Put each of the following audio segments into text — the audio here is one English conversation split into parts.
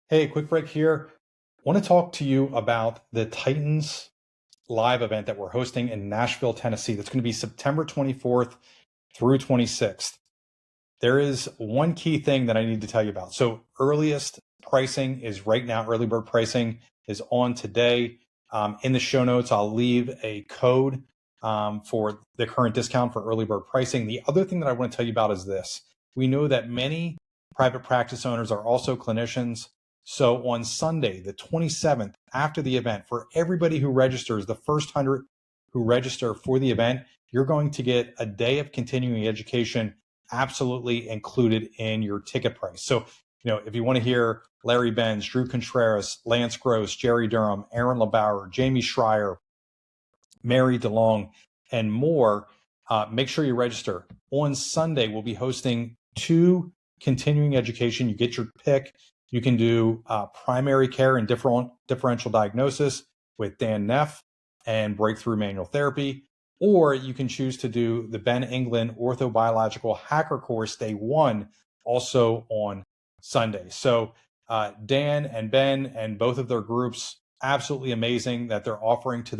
Hey, quick break here. Want to talk to you about the Titans live event that we're hosting in Nashville, Tennessee. That's going to be September 24th through 26th. There is one key thing that I need to tell you about. So, earliest pricing is right now, early bird pricing is on today. In the show notes, I'll leave a code for the current discount for early bird pricing. The other thing that I want to tell you about is this. We know that many private practice owners are also clinicians. So on Sunday, the 27th, after the event, for everybody who registers, the first 100 who register for the event, you're going to get a day of continuing education absolutely included in your ticket price. So, if you want to hear Larry Benz, Drew Contreras, Lance Gross, Jerry Durham, Aaron LeBauer, Jamie Schreier, Mary DeLong, and more, make sure you register. On Sunday, we'll be hosting 2 continuing education. You get your pick. You can do primary care and differential diagnosis with Dan Neff and breakthrough manual therapy, or you can choose to do the Ben England orthobiological hacker course day 1 also on Sunday. So Dan and Ben and both of their groups, absolutely amazing that they're offering to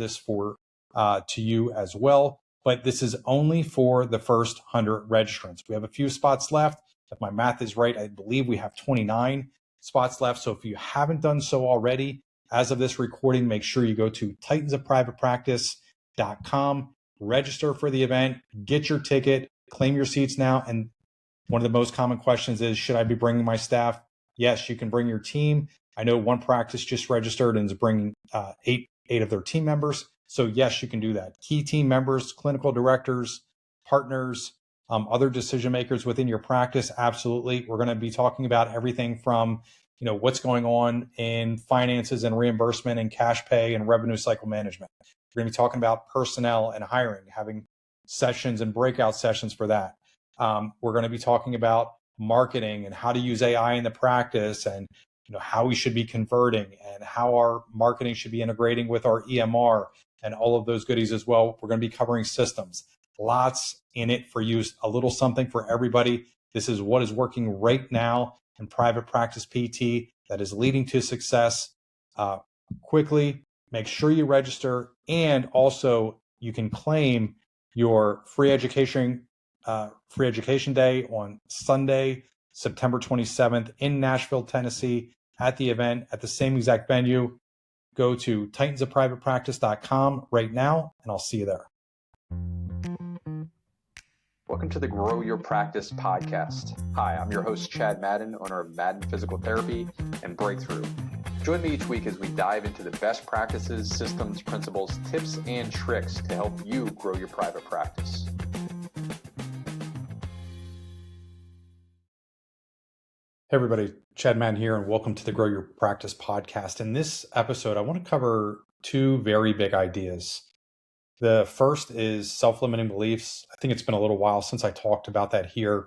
you as well. But this is only for the first 100 registrants. We have a few spots left. If my math is right, I believe we have 29 spots left. So if you haven't done so already, as of this recording, make sure you go to titansofprivatepractice.com, register for the event, get your ticket, claim your seats now. And one of the most common questions is, should I be bringing my staff? Yes, you can bring your team. I know one practice just registered and is bringing eight of their team members. So yes, you can do that. Key team members, clinical directors, partners, other decision makers within your practice, absolutely. We're going to be talking about everything from, what's going on in finances and reimbursement and cash pay and revenue cycle management. We're going to be talking about personnel and hiring, having sessions and breakout sessions for that. We're going to be talking about marketing and how to use AI in the practice, and how we should be converting and how our marketing should be integrating with our EMR and all of those goodies as well. We're going to be covering systems. Lots in it for you, a little something for everybody. This is what is working right now in private practice PT that is leading to success quickly. Make sure you register, and also you can claim your free education day on Sunday, September 27th in Nashville, Tennessee, at the event at the same exact venue. Go to titansofprivatepractice.com right now, and I'll see you there. Welcome to the Grow Your Practice podcast. Hi, I'm your host, Chad Madden, owner of Madden Physical Therapy and Breakthrough. Join me each week as we dive into the best practices, systems, principles, tips, and tricks to help you grow your private practice. Hey everybody, Chad Madden here, and welcome to the Grow Your Practice podcast. In this episode, I want to cover 2 very big ideas. The first is self-limiting beliefs. I think it's been a little while since I talked about that here.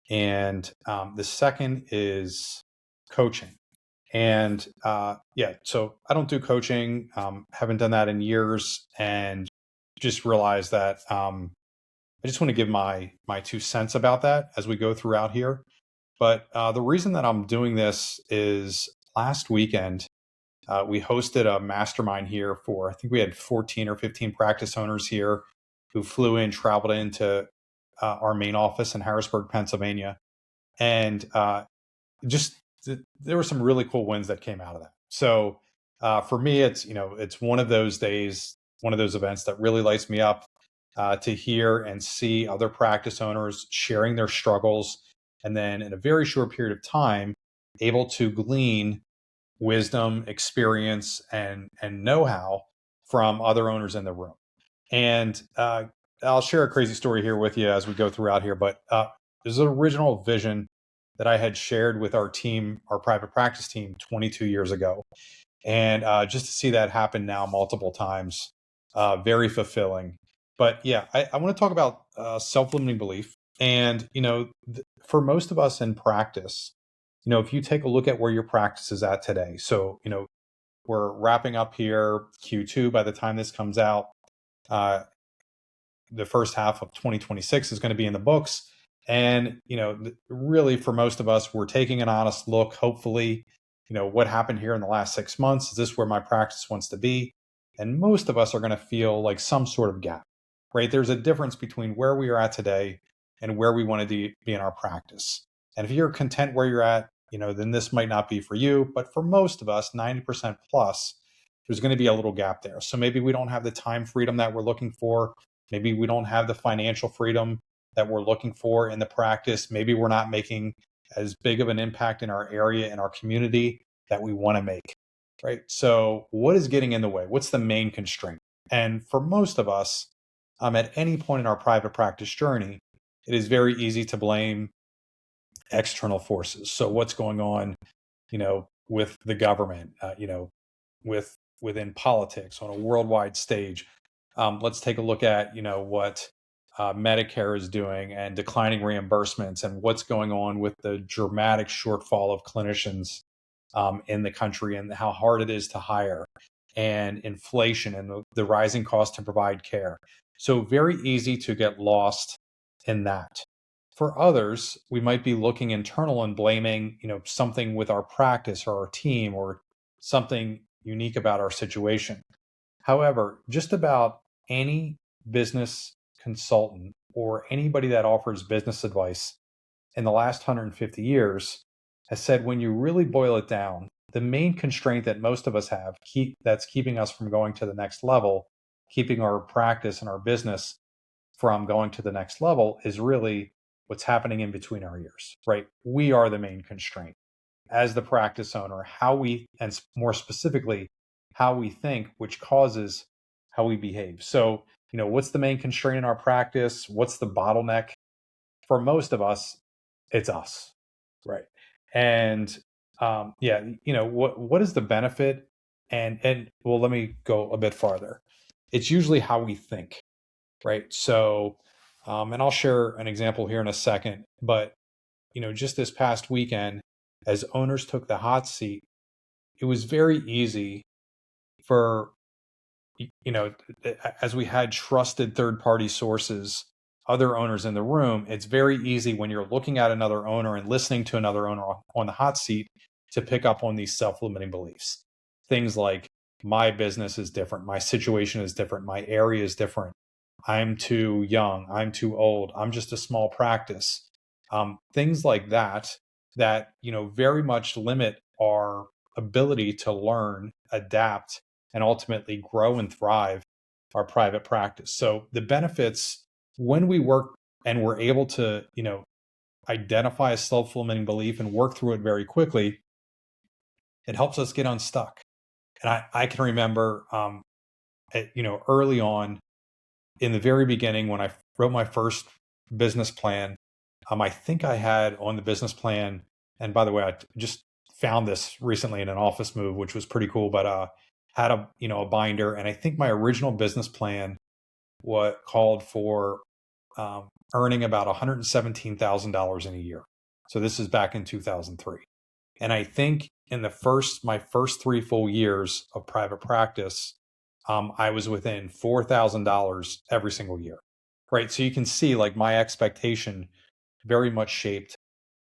And the second is coaching. And so I don't do coaching, haven't done that in years, and just realized that I just want to give my 2 cents about that as we go throughout here. But the reason that I'm doing this is last weekend, we hosted a mastermind here for, I think we had 14 or 15 practice owners here who flew in, traveled into our main office in Harrisburg, Pennsylvania. And there were some really cool wins that came out of that. So for me, it's one of those days, one of those events that really lights me up to hear and see other practice owners sharing their struggles, and then in a very short period of time, able to glean wisdom, experience, and know-how from other owners in the room. And I'll share a crazy story here with you as we go throughout here, but there's an original vision that I had shared with our team, our private practice team, 22 years ago. And just to see that happen now multiple times, very fulfilling. But yeah, I want to talk about self-limiting belief. And, for most of us in practice, if you take a look at where your practice is at today, so, we're wrapping up here Q2 by the time this comes out. The first half of 2026 is going to be in the books. And, really for most of us, we're taking an honest look, hopefully, what happened here in the last 6 months? Is this where my practice wants to be? And most of us are going to feel like some sort of gap, right? There's a difference between where we are at today and where we want to be in our practice. And if you're content where you're at, then this might not be for you. But for most of us, 90% plus, there's going to be a little gap there. So maybe we don't have the time freedom that we're looking for. Maybe we don't have the financial freedom that we're looking for in the practice. Maybe we're not making as big of an impact in our area, in our community that we want to make, right? So what is getting in the way? What's the main constraint? And for most of us, at any point in our private practice journey, it is very easy to blame external forces. So what's going on, with the government, within politics on a worldwide stage. Let's take a look at, what Medicare is doing and declining reimbursements and what's going on with the dramatic shortfall of clinicians in the country and how hard it is to hire and inflation and the rising cost to provide care. So very easy to get lost in that. For others, we might be looking internal and blaming, something with our practice or our team or something unique about our situation. However, just about any business consultant or anybody that offers business advice in the last 150 years has said when you really boil it down, the main constraint that most of us have that's keeping us from going to the next level, keeping our practice and our business from going to the next level is really what's happening in between our ears, right? We are the main constraint as the practice owner, how we, and more specifically, how we think, which causes how we behave. So, what's the main constraint in our practice? What's the bottleneck? For most of us, it's us, right? And what is the benefit? And well, let me go a bit farther. It's usually how we think, right? So, and I'll share an example here in a second, but just this past weekend, as owners took the hot seat, it was very easy for, as we had trusted third-party sources, other owners in the room, it's very easy when you're looking at another owner and listening to another owner on the hot seat to pick up on these self-limiting beliefs. Things like, my business is different, my situation is different, my area is different, I'm too young, I'm too old, I'm just a small practice. Things like that very much limit our ability to learn, adapt, and ultimately grow and thrive our private practice. So the benefits when we work and we're able to, identify a self-limiting belief and work through it very quickly, it helps us get unstuck. And I can remember, early on in the very beginning when I wrote my first business plan, I think I had on the business plan, and by the way, I just found this recently in an office move, which was pretty cool, but had a binder. And I think my original business plan called for earning about $117,000 in a year. So this is back in 2003. And I think in my first 3 full years of private practice, I was within $4,000 every single year, right? So you can see like my expectation very much shaped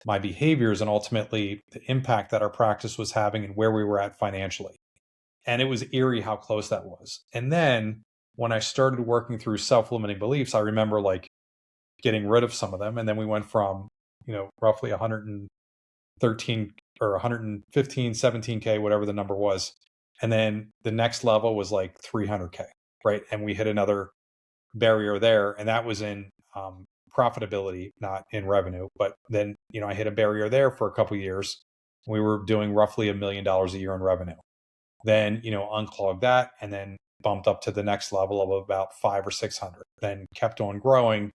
my behaviors and ultimately the impact that our practice was having and where we were at financially. And it was eerie how close that was. And then when I started working through self-limiting beliefs, I remember like getting rid of some of them. And then we went from, roughly 113 or 115, 17K, whatever the number was. And then the next level was like 300K, right? And we hit another barrier there. And that was in profitability, not in revenue. But then, I hit a barrier there for a couple of years. We were doing roughly $1 million a year in revenue. Then, unclogged that and then bumped up to the next level of about 500 or 600, then kept on growing.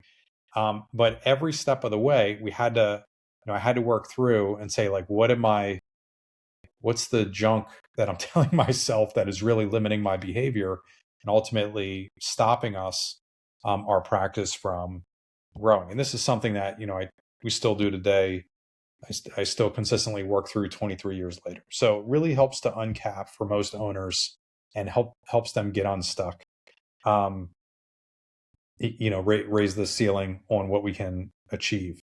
But every step of the way, we had to, I had to work through and say, like, what's the junk that I'm telling myself that is really limiting my behavior and ultimately stopping us, our practice from growing. And this is something that, we still do today. I still consistently work through 23 years later. So it really helps to uncap for most owners and helps them get unstuck. Raise the ceiling on what we can achieve.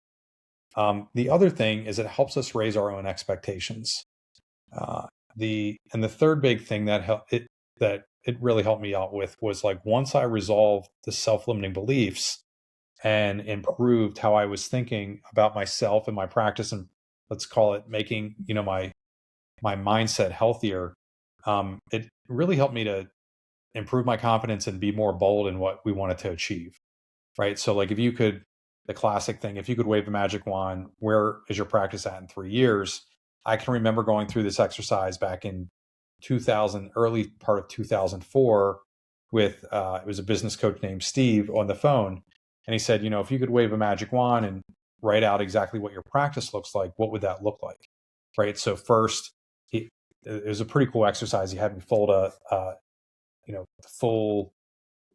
The other thing is it helps us raise our own expectations. The third big thing that it really helped me out with was like once I resolved the self-limiting beliefs and improved how I was thinking about myself and my practice, and let's call it making my mindset healthier. It really helped me to improve my confidence and be more bold in what we wanted to achieve. Right. So like the classic thing, if you could wave a magic wand, where is your practice at in 3 years? I can remember going through this exercise back in 2000, early part of 2004 with, it was a business coach named Steve on the phone. And he said, if you could wave a magic wand and write out exactly what your practice looks like, what would that look like? Right. So first, it was a pretty cool exercise. He had me fold full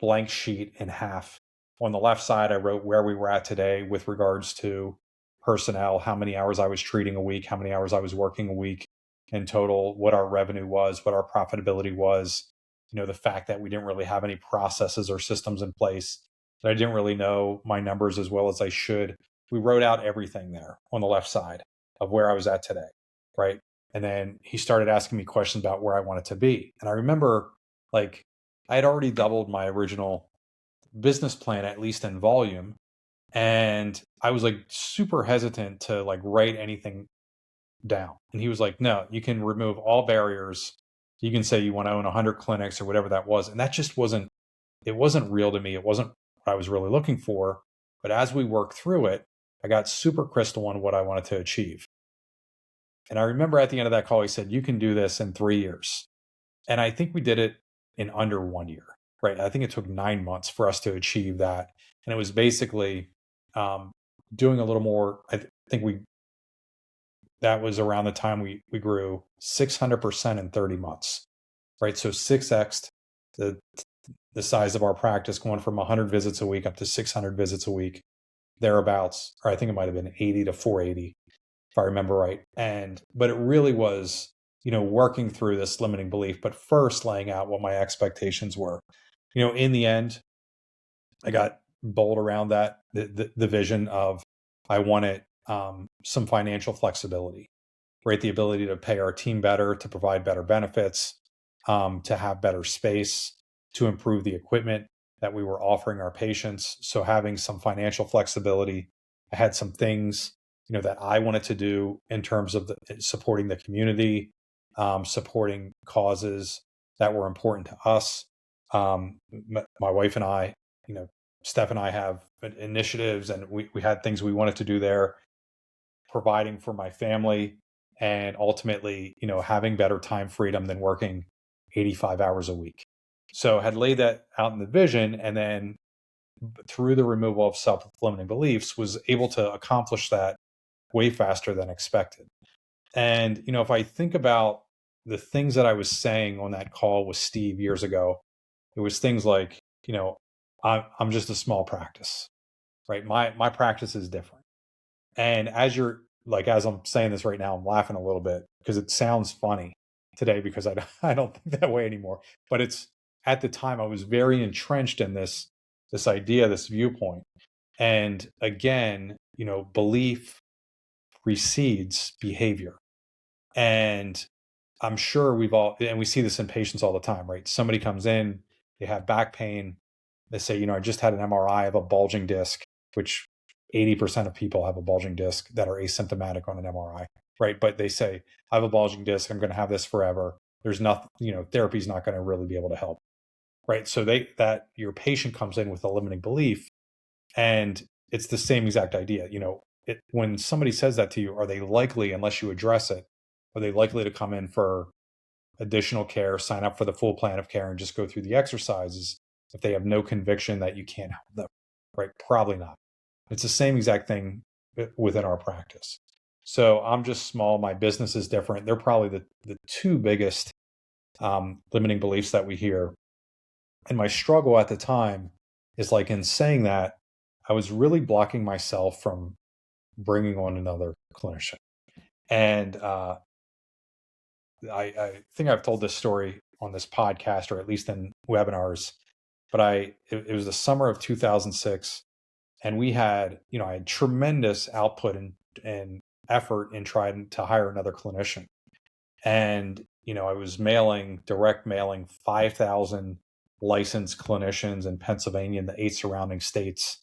blank sheet in half. On the left side, I wrote where we were at today with regards to personnel, how many hours I was treating a week, how many hours I was working a week in total, what our revenue was, what our profitability was, the fact that we didn't really have any processes or systems in place, that I didn't really know my numbers as well as I should. We wrote out everything there on the left side of where I was at today, right? And then he started asking me questions about where I wanted to be. And I remember like I had already doubled my original business plan, at least in volume. And I was like super hesitant to like write anything down. And he was like, no, you can remove all barriers. You can say you want to own 100 clinics or whatever that was. And that just wasn't real to me. It wasn't what I was really looking for. But as we worked through it, I got super crystal on what I wanted to achieve. And I remember at the end of that call, he said, you can do this in 3 years. And I think we did it in under 1 year, right? I think it took 9 months for us to achieve that. And it was basically doing a little more. I think that was around the time we grew 600% in 30 months, right? So 6x the size of our practice, going from 100 visits a week up to 600 visits a week, thereabouts, or I think it might have been 80 to 480, if I remember right. But it really was, working through this limiting belief, but first laying out what my expectations were. In the end, I got bold around that, the vision of I wanted some financial flexibility, right? The ability to pay our team better, to provide better benefits, to have better space, to improve the equipment that we were offering our patients. So having some financial flexibility. I had some things, that I wanted to do in terms of supporting the community, supporting causes that were important to us. My wife and I, Steph and I have initiatives, and we had things we wanted to do there, providing for my family, and ultimately, having better time freedom than working 85 hours a week. So I had laid that out in the vision, and then through the removal of self-limiting beliefs, was able to accomplish that way faster than expected. And, if I think about the things that I was saying on that call with Steve years ago, it was things like, I'm just a small practice, right? My practice is different. And as I'm saying this right now, I'm laughing a little bit because it sounds funny today because I don't think that way anymore. But at the time I was very entrenched in this idea, this viewpoint. And again, belief precedes behavior. And I'm sure we see this in patients all the time, right? Somebody comes in, they have back pain. They say, I just had an MRI of a bulging disc, which 80% of people have a bulging disc that are asymptomatic on an MRI, right? But they say, I have a bulging disc. I'm going to have this forever. There's nothing, therapy is not going to really be able to help, right? So that your patient comes in with a limiting belief, and it's the same exact idea. When somebody says that to you, are they likely, unless you address it, are they likely to come in for additional care, sign up for the full plan of care, and just go through the exercises if they have no conviction that you can't help them, right? Probably not. It's the same exact thing within our practice. So I'm just small. My business is different. They're probably the two biggest limiting beliefs that we hear. And my struggle at the time is like, in saying that, I was really blocking myself from bringing on another clinician. And I think I've told this story on this podcast, or at least in webinars, but it was the summer of 2006, and we had, I had tremendous output and effort in trying to hire another clinician. And, I was direct mailing 5,000 licensed clinicians in Pennsylvania and the 8 surrounding states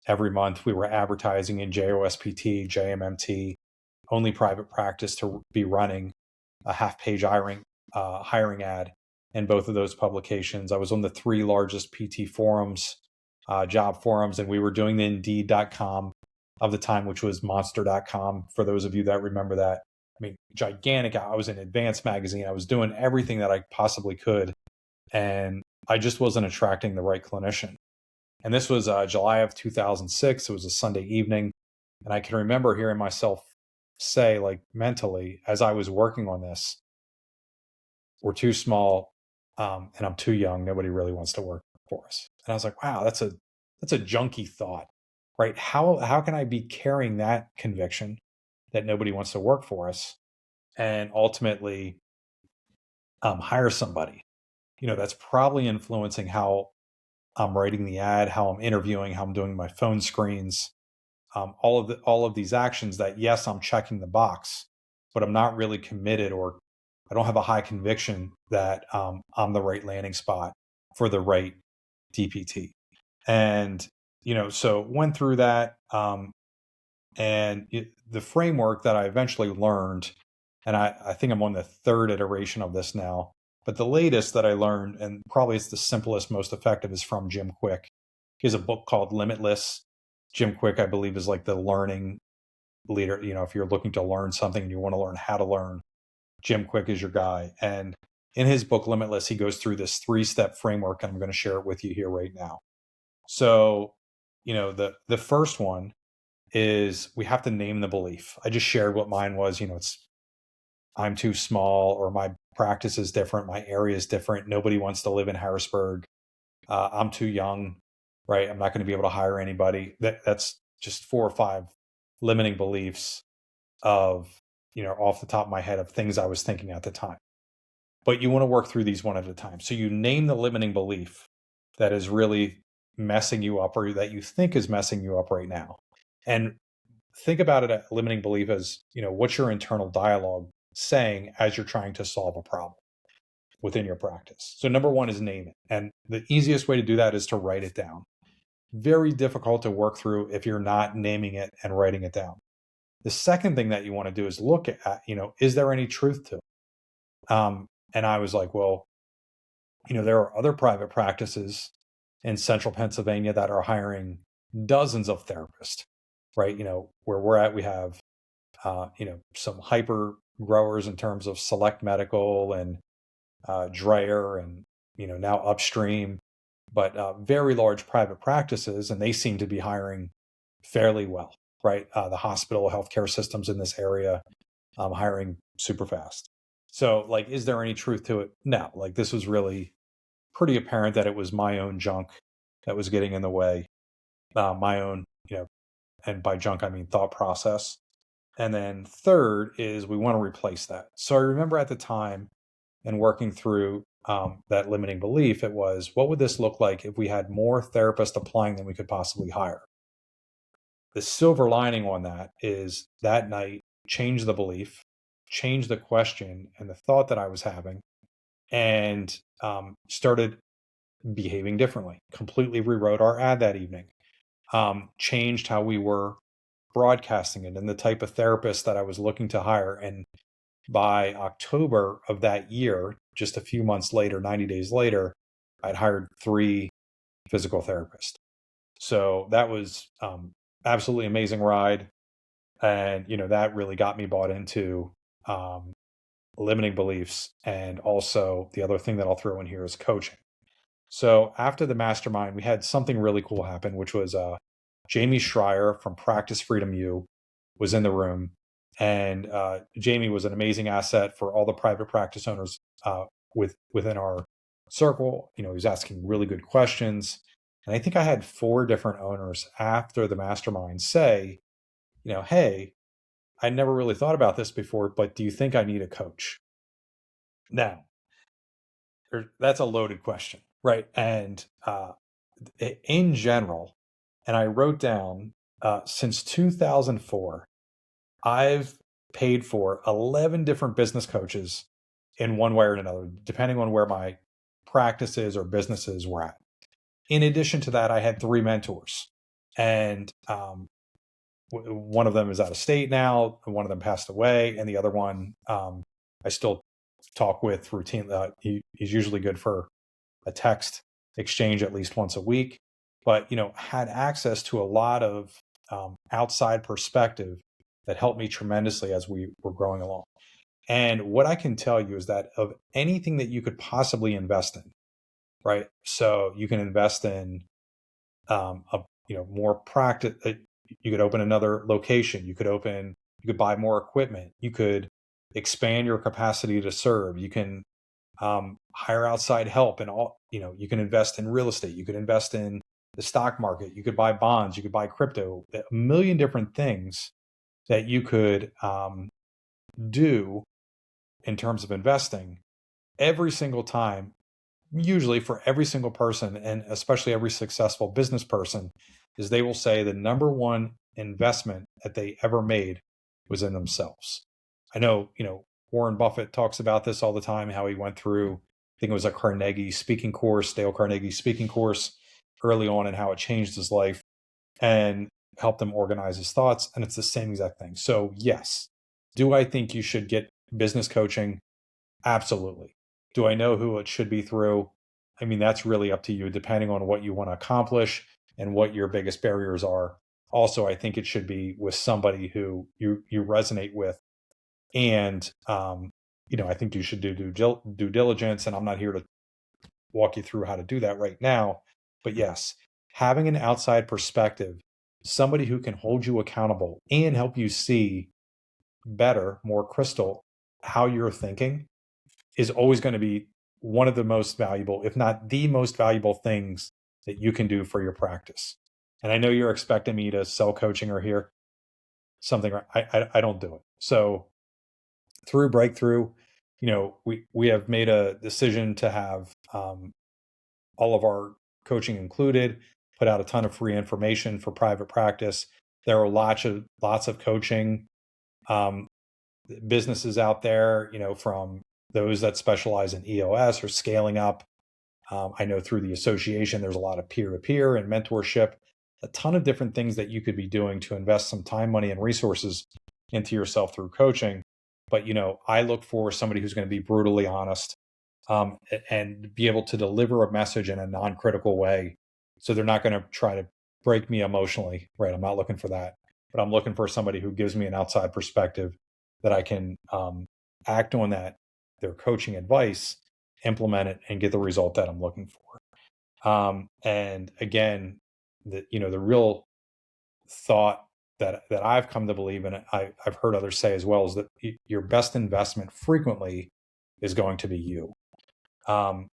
every month. We were advertising in JOSPT, JMMT, only private practice to be running a half-page hiring ad in both of those publications. I was on the 3 largest PT forums, job forums, and we were doing the Indeed.com of the time, which was Monster.com, for those of you that remember that. I mean, gigantic. I was in Advanced Magazine. I was doing everything that I possibly could, and I just wasn't attracting the right clinician. And this was July of 2006. It was a Sunday evening, and I can remember hearing myself say, like, mentally, as I was working on this, we're too small, and I'm too young. Nobody really wants to work for us. And I was like, wow, that's a junky thought, right? How can I be carrying that conviction that nobody wants to work for us and ultimately hire somebody? That's probably influencing how I'm writing the ad, how I'm interviewing, how I'm doing my phone screens, all of these actions that, yes, I'm checking the box, but I'm not really committed, or I don't have a high conviction that I'm the right landing spot for the right DPT. And, so went through that. The framework that I eventually learned, and I think I'm on the 3rd iteration of this now, but the latest that I learned, and probably it's the simplest, most effective, is from Jim Kwik. He has a book called Limitless. Jim Kwik, I believe, is like the learning leader. If you're looking to learn something and you want to learn how to learn, Jim Kwik is your guy. And in his book, Limitless, he goes through this 3-step framework, and I'm going to share it with you here right now. So, the first one is we have to name the belief. I just shared what mine was. It's I'm too small, or my practice is different, my area is different. Nobody wants to live in Harrisburg. I'm too young, right? I'm not going to be able to hire anybody. That's just 4 or 5 limiting beliefs of, off the top of my head, of things I was thinking at the time. But you want to work through these one at a time. So you name the limiting belief that is really messing you up, or that you think is messing you up right now. And think about it, a limiting belief as, what's your internal dialogue saying as you're trying to solve a problem within your practice. So number 1 is name it. And the easiest way to do that is to write it down. Very difficult to work through if you're not naming it and writing it down. The second thing that you want to do is look at, is there any truth to it? And I was like, well, there are other private practices in central Pennsylvania that are hiring dozens of therapists, right? Where we're at, we have, some hyper growers in terms of Select Medical and Dreyer and, now Upstream, but very large private practices, and they seem to be hiring fairly well, right? The hospital healthcare systems in this area hiring super fast. So, like, is there any truth to it? No. Like, this was really pretty apparent that it was my own junk that was getting in the way, my own, and by junk, I mean thought process. And then third is we want to replace that. So I remember at the time, and working through that limiting belief, it was, what would this look like if we had more therapists applying than we could possibly hire? The silver lining on that is that night, change the belief, change the question and the thought that I was having, and started behaving differently. Completely rewrote our ad that evening, changed how we were broadcasting it and the type of therapist that I was looking to hire. And by October of that year, just a few months later, 90 days later, I'd hired 3 physical therapists. So that was absolutely amazing ride. And, that really got me bought into limiting beliefs. And also the other thing that I'll throw in here is coaching. So after the mastermind, we had something really cool happen, which was Jamie Schreier from Practice Freedom U was in the room. And Jamie was an amazing asset for all the private practice owners within our circle. He was asking really good questions. And I think I had 4 different owners after the mastermind say, hey, I never really thought about this before, but do you think I need a coach? Now, that's a loaded question, right? And in general, and I wrote down, since 2004, I've paid for 11 different business coaches in one way or another, depending on where my practices or businesses were at. In addition to that, I had 3 mentors, and one of them is out of state now, and one of them passed away, and the other one I still talk with routinely. He's usually good for a text exchange at least once a week, but had access to a lot of outside perspective that helped me tremendously as we were growing along. And what I can tell you is that of anything that you could possibly invest in, right? So you can invest in more practice. You could open another location. You could buy more equipment. You could expand your capacity to serve. You can hire outside help, and all. You can invest in real estate. You could invest in the stock market. You could buy bonds. You could buy crypto. A million different things that you could do in terms of investing. Every single time, usually for every single person, and especially every successful business person, is they will say the number one investment that they ever made was in themselves. I know, Warren Buffett talks about this all the time, how he went through, I think it was a Dale Carnegie speaking course early on, and how it changed his life and helped him organize his thoughts. And it's the same exact thing. So yes, do I think you should get business coaching? Absolutely. Do I know who it should be through? I mean, that's really up to you, depending on what you want to accomplish and what your biggest barriers are. Also, I think it should be with somebody who you resonate with. And, I think you should do due diligence. And I'm not here to walk you through how to do that right now. But yes, having an outside perspective, somebody who can hold you accountable and help you see better, more crystal, how you're thinking, is always going to be one of the most valuable, if not the most valuable things that you can do for your practice. And I know you're expecting me to sell coaching or hear something. I don't do it. So through Breakthrough, we have made a decision to have all of our coaching included, put out a ton of free information for private practice. There are lots of coaching businesses out there, from those that specialize in EOS or scaling up. I know through the association, there's a lot of peer-to-peer and mentorship, a ton of different things that you could be doing to invest some time, money, and resources into yourself through coaching. But, I look for somebody who's going to be brutally honest and be able to deliver a message in a non-critical way. So they're not going to try to break me emotionally, right? I'm not looking for that, but I'm looking for somebody who gives me an outside perspective that I can act on their coaching advice, implement it, and get the result that I'm looking for. And again, the real thought that I've come to believe, and I've heard others say as well, is that your best investment frequently is going to be you. I'll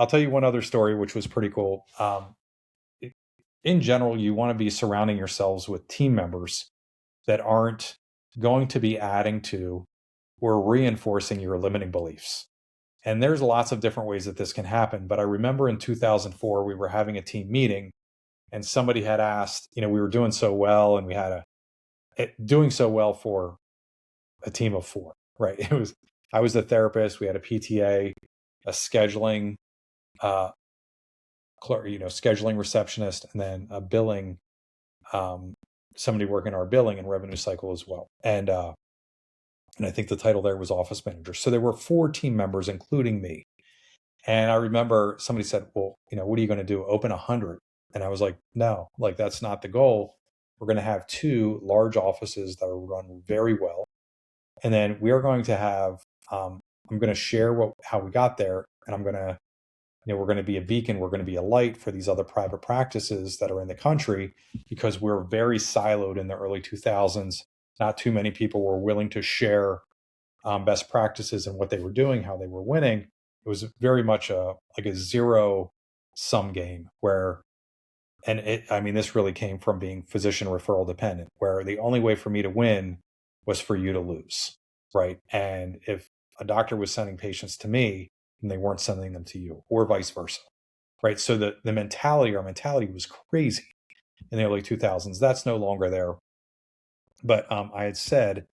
tell you one other story, which was pretty cool. In general, you want to be surrounding yourselves with team members that aren't going to be adding to or reinforcing your limiting beliefs. And there's lots of different ways that this can happen. But I remember in 2004, we were having a team meeting, and somebody had asked, we were doing so well, and we had doing so well for a team of 4, right? I was the therapist. We had a PTA, a scheduling clerk, scheduling receptionist, and then a billing, somebody working our billing and revenue cycle as well. And I think the title there was office manager. So there were 4 team members, including me. And I remember somebody said, well, what are you going to do? Open 100? And I was like, no, that's not the goal. We're going to have 2 large offices that are run very well. And then we are going to have, I'm going to share how we got there. And I'm going to, we're going to be a beacon. We're going to be a light for these other private practices that are in the country, because we're very siloed in the early 2000s. Not too many people were willing to share best practices and what they were doing, how they were winning. It was very much a zero-sum game where, this really came from being physician referral dependent, where the only way for me to win was for you to lose, right? And if a doctor was sending patients to me and they weren't sending them to you, or vice versa, right? So our mentality was crazy in the early 2000s. That's no longer there. But I had said,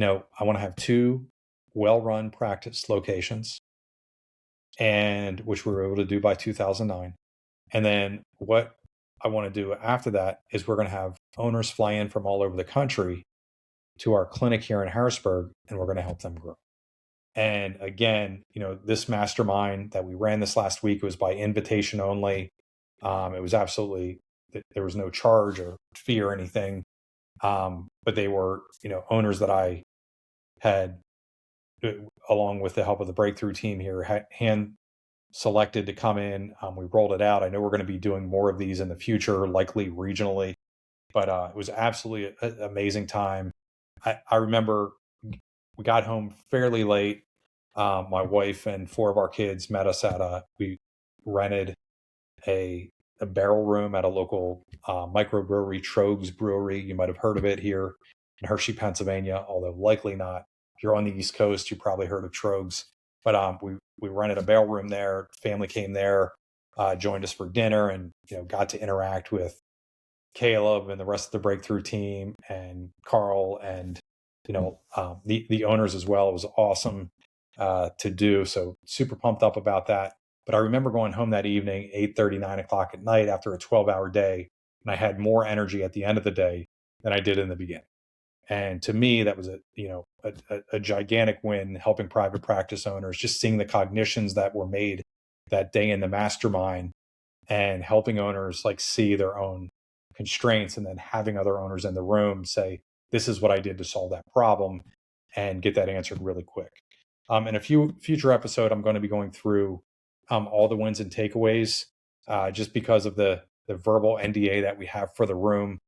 I want to have 2 well-run practice locations, and which we were able to do by 2009. And then what I want to do after that is we're going to have owners fly in from all over the country to our clinic here in Harrisburg, and we're going to help them grow. And again, this mastermind that we ran this last week was by invitation only. It was absolutely, there was no charge or fee or anything. But they were, owners that I had, along with the help of the breakthrough team here, hand selected to come in. We rolled it out. I know we're going to be doing more of these in the future, likely regionally, but it was absolutely an amazing time. I remember we got home fairly late. My wife and 4 of our kids met us we rented a barrel room at a local microbrewery, Trogues Brewery. You might have heard of it here in Hershey, Pennsylvania, although likely not. If you're on the East Coast, you probably heard of Trogues. But we rented a barrel room there. Family came there, joined us for dinner, and got to interact with Caleb and the rest of the breakthrough team and Carl and the owners as well. It was awesome to do. So super pumped up about that. But I remember going home that evening, 8:30, 9 o'clock at night after a 12-hour day, and I had more energy at the end of the day than I did in the beginning. And to me, that was a gigantic win, helping private practice owners, just seeing the cognitions that were made that day in the mastermind and helping owners see their own constraints, and then having other owners in the room say, this is what I did to solve that problem, and get that answered really quick. In a future episode, I'm going to be going through all the wins and takeaways, just because of the verbal NDA that we have for the room.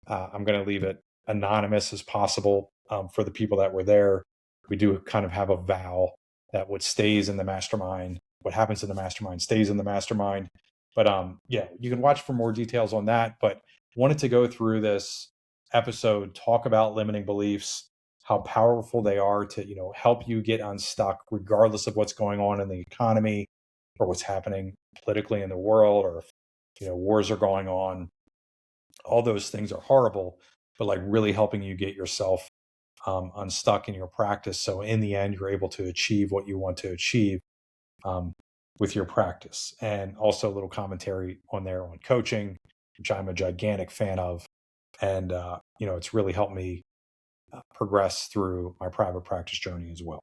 I'm going to leave it anonymous as possible for the people that were there. We do kind of have a vow that what stays in the mastermind, what happens in the mastermind stays in the mastermind. But yeah, you can watch for more details on that. But wanted to go through this episode, talk about limiting beliefs, how powerful they are to help you get unstuck regardless of what's going on in the economy or what's happening politically in the world, or if wars are going on. All those things are horrible, but really helping you get yourself unstuck in your practice, so in the end you're able to achieve what you want to achieve with your practice. And also a little commentary on there on coaching, which I'm a gigantic fan of, and it's really helped me progress through my private practice journey as well.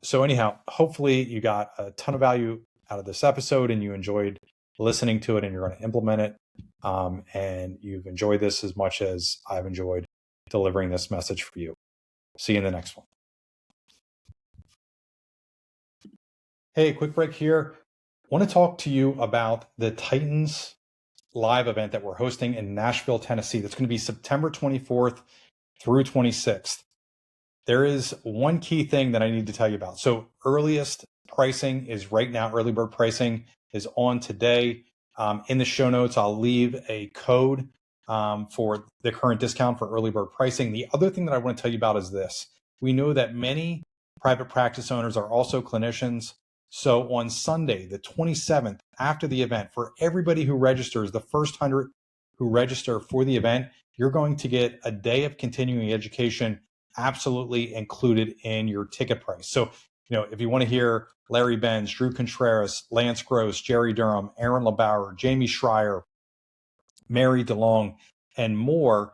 So anyhow, hopefully you got a ton of value out of this episode and you enjoyed listening to it, and you're going to implement it. And you've enjoyed this as much as I've enjoyed delivering this message for you. See you in the next one. Hey, quick break here. I want to talk to you about the Titans live event that we're hosting in Nashville, Tennessee. That's going to be September 24th through 26th. There is one key thing that I need to tell you about. So earliest pricing is right now. Early bird pricing is on today. In the show notes, I'll leave a code for the current discount for early bird pricing. The other thing that I want to tell you about is this. We know that many private practice owners are also clinicians. So on Sunday, the 27th, after the event, for everybody who registers, the first 100 who register for the event, you're going to get a day of continuing education absolutely included in your ticket price. So, if you want to hear Larry Benz, Drew Contreras, Lance Gross, Jerry Durham, Aaron LeBauer, Jamie Schreier, Mary DeLong, and more,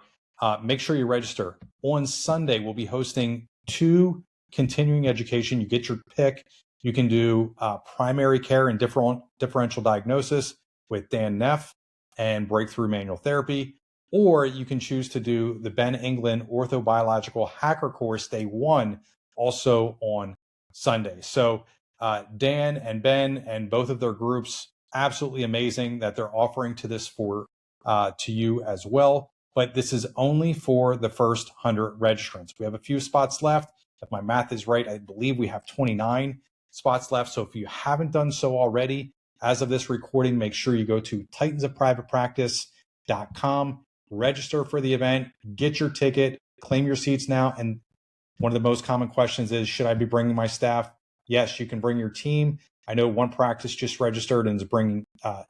make sure you register. On Sunday, we'll be hosting 2 continuing education. You get your pick. You can do primary care and differential diagnosis with Dan Neff and breakthrough manual therapy, or you can choose to do the Ben England orthobiological hacker course day 1, also on Sunday. So Dan and Ben and both of their groups, absolutely amazing that they're offering to this to you as well. But this is only for the first 100 registrants. We have a few spots left. If my math is right, I believe we have 29 spots left. So if you haven't done so already, as of this recording, make sure you go to titansofprivatepractice.com, register for the event, get your ticket, claim your seats now. And one of the most common questions is, should I be bringing my staff? Yes, you can bring your team. I know one practice just registered and is bringing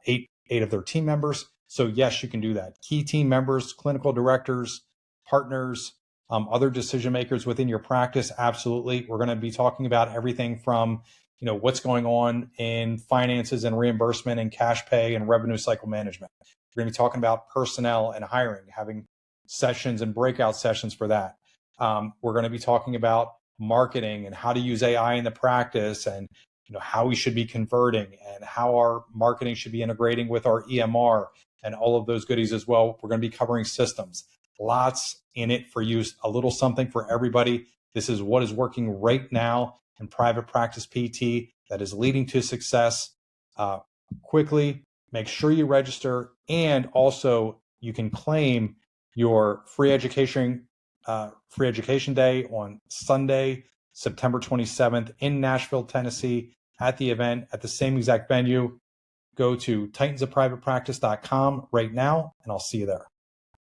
eight of their team members. So yes, you can do that. Key team members, clinical directors, partners, other decision makers within your practice, absolutely. We're going to be talking about everything from, what's going on in finances and reimbursement and cash pay and revenue cycle management. We're going to be talking about personnel and hiring, having sessions and breakout sessions for that. We're going to be talking about marketing and how to use AI in the practice, and how we should be converting and how our marketing should be integrating with our EMR and all of those goodies as well. We're going to be covering systems. Lots in it for you, a little something for everybody. This is what is working right now in private practice PT that is leading to success. Quickly, make sure you register, and also you can claim your free education day on Sunday, September 27th in Nashville, Tennessee, at the event at the same exact venue. Go to titansofprivatepractice.com right now, and I'll see you there.